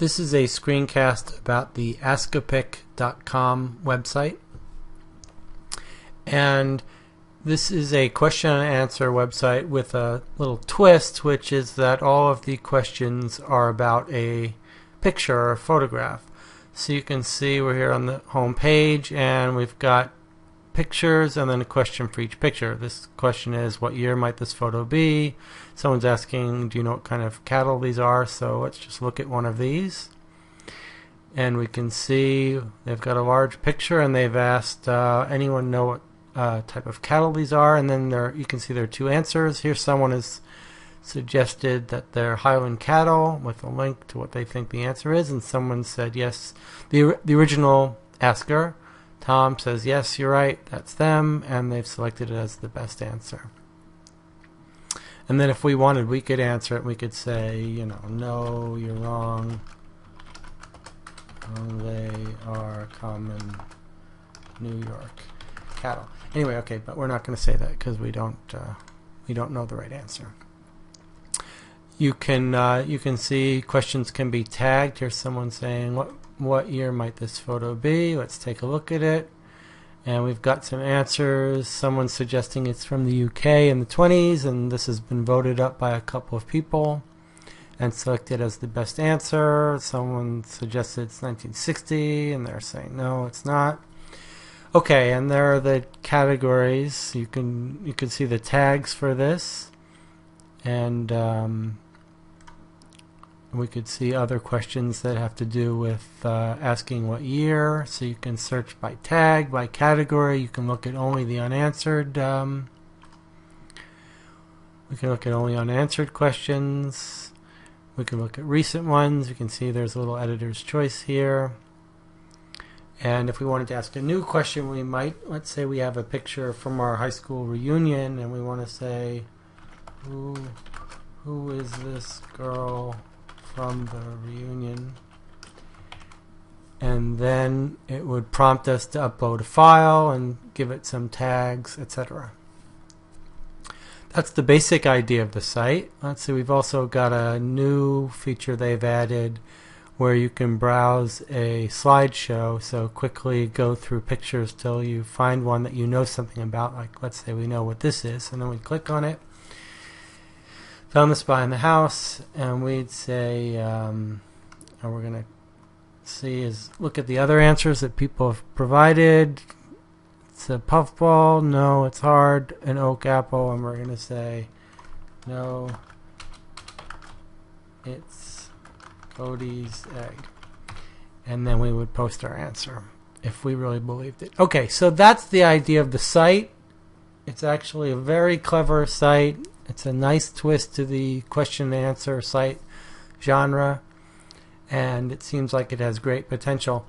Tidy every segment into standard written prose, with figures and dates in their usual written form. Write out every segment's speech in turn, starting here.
This is a screencast about the AskAPic.com website, and this is a question and answer website with a little twist, which is that all of the questions are about a picture or a photograph. So you can see we're here on the home page, and we've got pictures and then a question for each picture. This question is, what year might this photo be? Someone's asking, do you know what kind of cattle these are? So let's just look at one of these, and we can see they've got a large picture, and they've asked anyone know what type of cattle these are, and then you can see there are two answers. Here someone has suggested that they're Highland cattle with a link to what they think the answer is, and someone said yes. The original asker, Tom, says yes, you're right, that's them, and they've selected it as the best answer. And then if we wanted, we could answer it. We could say, you know, no, you're wrong. They are common New York cattle. Anyway, okay, but we're not going to say that because we don't know the right answer. You can see questions can be tagged. Here's someone saying, what year might this photo be? Let's take a look at it. And we've got some answers. Someone's suggesting it's from the UK in the 20s, and this has been voted up by a couple of people and selected as the best answer. Someone suggested it's 1960, and they're saying no, it's not. Okay, and there are the categories. You can see the tags for this, and we could see other questions that have to do with asking what year. So you can search by tag, by category. You can look at only the unanswered. We can look at only unanswered questions. We can look at recent ones. You can see there's a little editor's choice here. And if we wanted to ask a new question, we might, let's say we have a picture from our high school reunion, and we want to say, who is this girl from the reunion? And then it would prompt us to upload a file and give it some tags, etc. That's the basic idea of the site. Let's see, we've also got a new feature they've added where you can browse a slideshow, so quickly go through pictures till you find one that you know something about. Like, let's say we know what this is, and then we click on it. Found this behind the house, and we'd say, and we're going to see look at the other answers that people have provided. It's a puffball, no, it's hard, an oak apple, and we're going to say, no, it's Cody's egg. And then we would post our answer if we really believed it. Okay, so that's the idea of the site. It's actually a very clever site. It's a nice twist to the question and answer site genre, and it seems like it has great potential.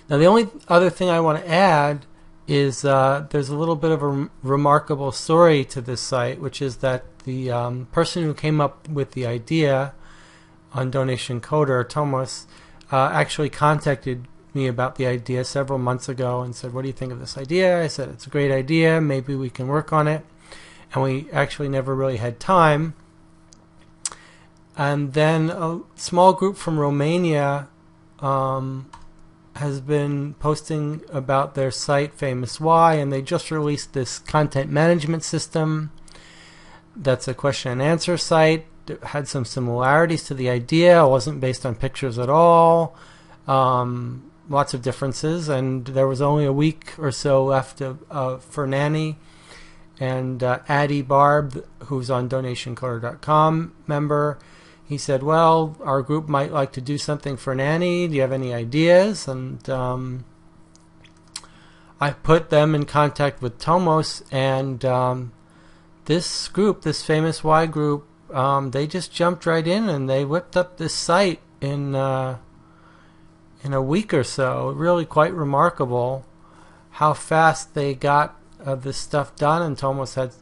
Now, the only other thing I want to add is there's a little bit of a remarkable story to this site, which is that the person who came up with the idea on Donation Coder, Thomas, actually contacted me about the idea several months ago and said, what do you think of this idea? I said, it's a great idea, maybe we can work on it. And we actually never really had time. And then a small group from Romania has been posting about their site, Famous Why, and they just released this content management system that's a question and answer site. It had some similarities to the idea. It wasn't based on pictures at all. Lots of differences, and there was only a week or so left for NANY. And Addy Barb, who's on DonationCoder.com member, he said, well, our group might like to do something for NANY. Do you have any ideas? And I put them in contact with Tomos, and this group, this Famous Y group, they just jumped right in and they whipped up this site in a week or so. Really quite remarkable how fast they got this stuff done, and Tomos had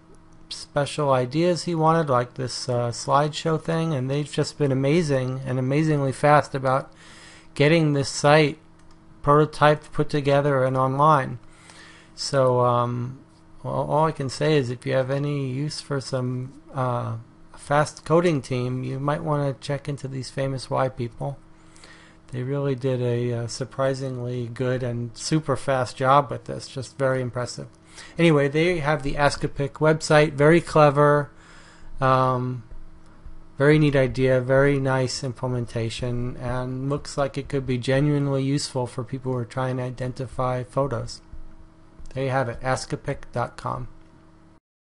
special ideas he wanted, like this slideshow thing, and they've just been amazing and amazingly fast about getting this site prototyped, put together, and online. So well, all I can say is if you have any use for some fast coding team, you might want to check into these Famous Y people. They really did a surprisingly good and super fast job with this. Just very impressive. Anyway, they have the AskAPic website. Very clever. Very neat idea. Very nice implementation. And looks like it could be genuinely useful for people who are trying to identify photos. There you have it. AskAPic.com.